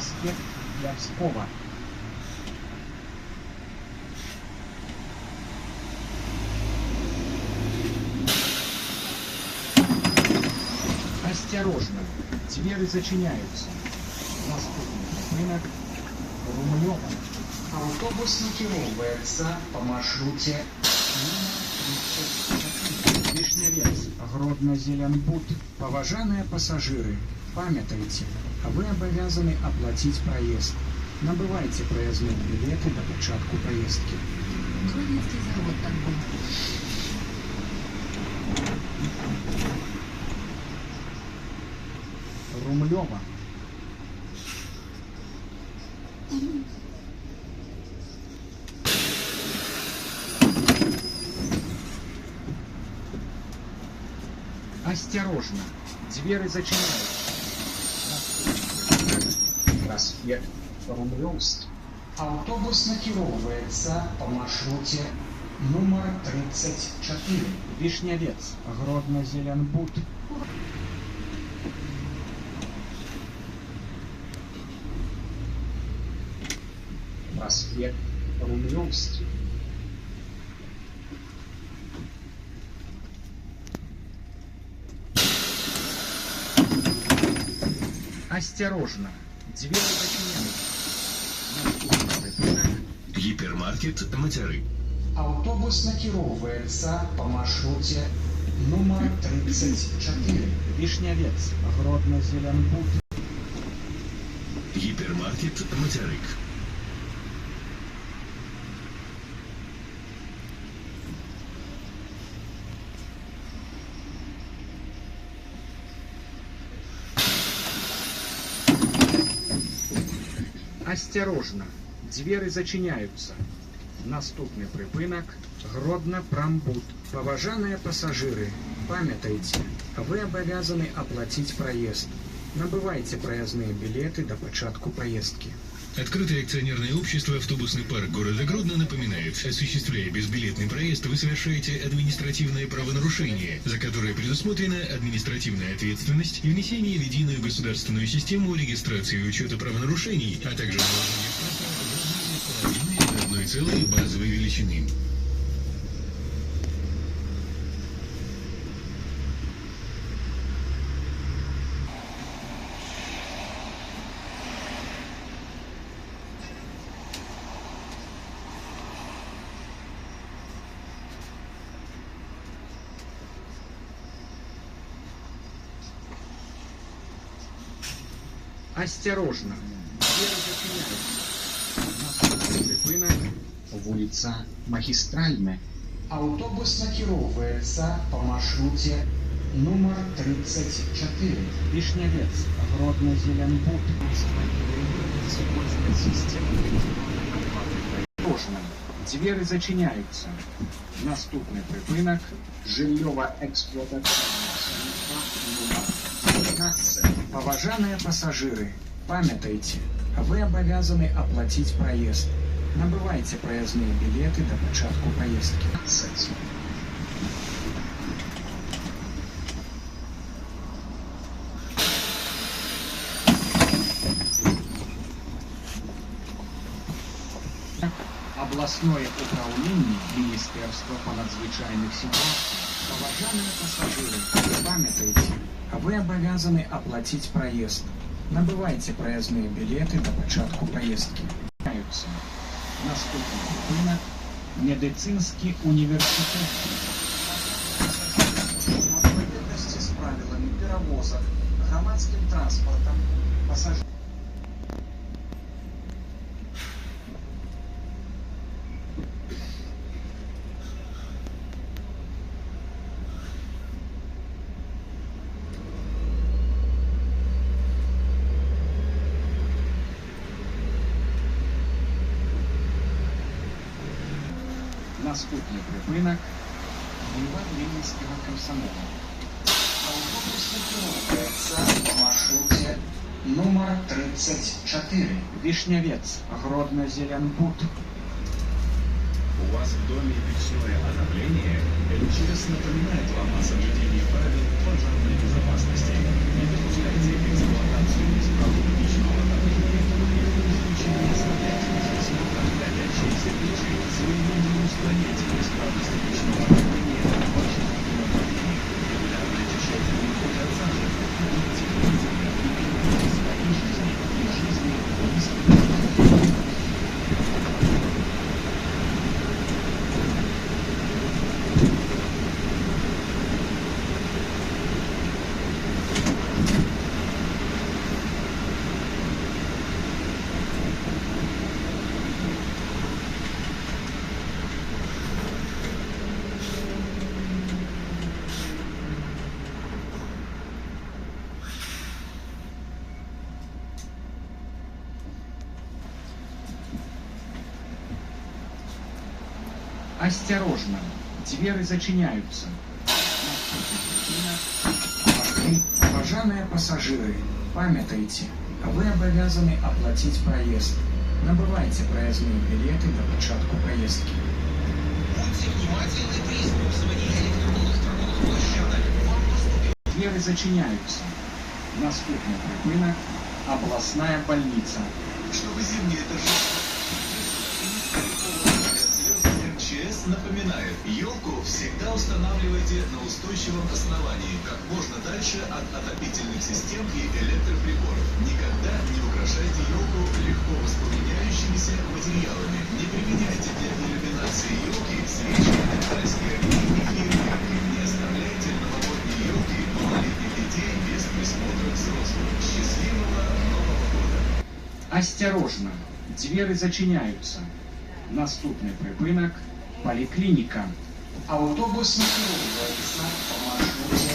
Проспект Ямского. Осторожно, двери зачиняются. Наступный рынок Румлёва. Автобус накіроўваецца по маршруте номер 34. Вишневец, Гродно-Зеленбуд. Поважанные пассажиры, памятайте, вы обязаны оплатить проезд. Набывайте проездные билеты до початку поездки. Гродненский завод торгов. Румлёва. Осторожно, двери зачиняются. Проспект Рублёвский. Автобус накіроўваецца по маршруте номер 34. Вишневец, Гродно-Зеленбуд. Проспект Рублёвский. Осторожно, двери зачиняются. Наступный рынок Гіпермаркет Матяри. Автобус накіроўваецца по маршруте номер 34. Вишневец, Гродно-Зеленбуд. Гіпермаркет Матярик. Осторожно, двери зачиняются. Наступный припынок Гродно-Прамбуд. Поважанные пассажиры, памятайте, вы обязаны оплатить проезд. Набывайте проездные билеты до початку поездки. Открытое акционерное общество «Автобусный парк города Гродно» напоминает, осуществляя безбилетный проезд, вы совершаете административное правонарушение, за которое предусмотрена административная ответственность и внесение в единую государственную систему регистрации и учета правонарушений, а также наложение штрафа в размере 1,5 базовой величины. Осторожно, двери зачиняются. Наступный припынок Вулица Магистральная. Автобус накіроўваецца по маршруте номер 34. Вишневец, Гродно-Зеленбуд. Осторожно, двери зачиняются. Наступный припынок Жыллёва-эксплуатационная служба номер 15. Поважанные пассажиры, памятайте, вы обязаны оплатить проезд. Набывайте проездные билеты до початку поездки. 15. Областное управление Министерства по надзвычайных ситуациях. Поважанные пассажиры, памятайте, вы обязаны оплатить проезд. Набывайте проездные билеты до початку поездки. Наступний припинок Медицинский университет. У адпаведнасці з правіламі перавозак грамадскім транспартам пасажыраў. Наступний припинок Бульвар Ленинского комсомола. Автобус накіроўваецца по маршруте номер 34. Вишневец, Гродно-Зеленбуд. У вас в доме печное отопление? МЧС напоминает вам о соблюдении правил пожарной безопасности. Не допускайте эксплуатацию неисправного печного отопления Осторожно, двери зачиняются. Уважаемые пассажиры, памятайте, вы обязаны оплатить проезд. Набывайте проездные билеты до початку поездки. Будьте внимательны при использовании электронных торговых площадок. Вам поступит Двери зачиняются. Наступный припынок – областная больница. Чтобы зимнее торжество МЧС напоминает, елку всегда устанавливайте на устойчивом основании, как можно дальше от отопительных систем и электроприборов. Никогда не украшайте елку легко воспламеняющимися материалами. Не применяйте для иллюминации елки свечи, китайские огни и фейерверки. Не оставляйте новогодние елки малолетних детей без присмотра взрослых. Счастливого Нового года! Осторожно, двери зачиняются. Наступный припынок – поликлиника. Автобус накірується по маршруті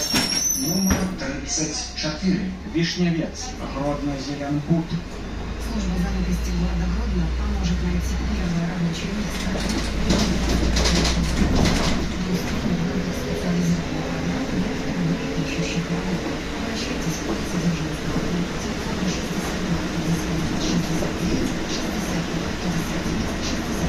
номер 34. Вишневец, Гродно-Зеленбуд. Служба занятости города Гродно поможет найти первое рабочее место. Доступны специализированные программы для впервые ищущих работу. Обращайтесь к содержанскому телефону 62 59 69 51 61.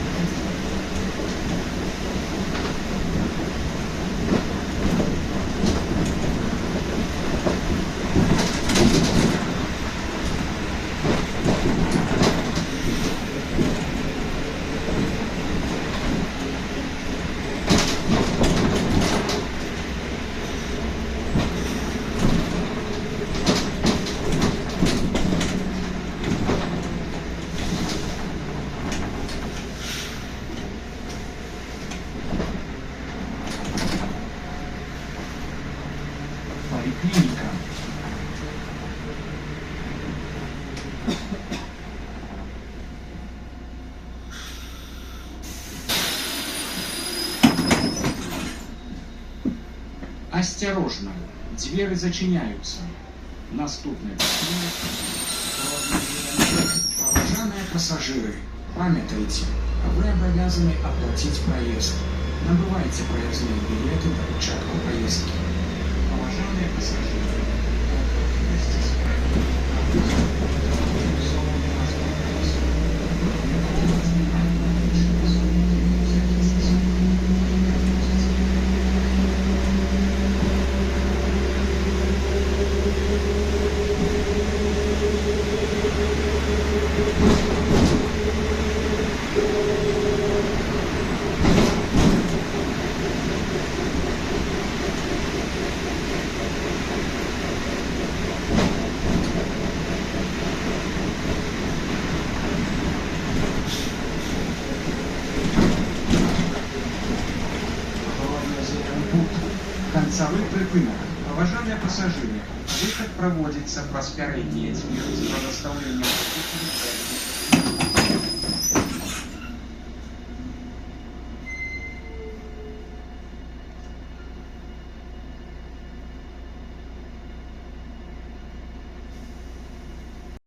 Поликлиника. Осторожно, двери зачиняются. Наступный припынок – Гродно-Зеленбуд. Уважаемые пассажиры, памятайте, вы обязаны оплатить проезд. Набывайте проездные билеты до початку поездки. Уважаемые пассажиры, вместе с правилами Концевой припынок. Уважаемые пассажиры, выход проводится праз пярэднія дзвері з прадастаўленнем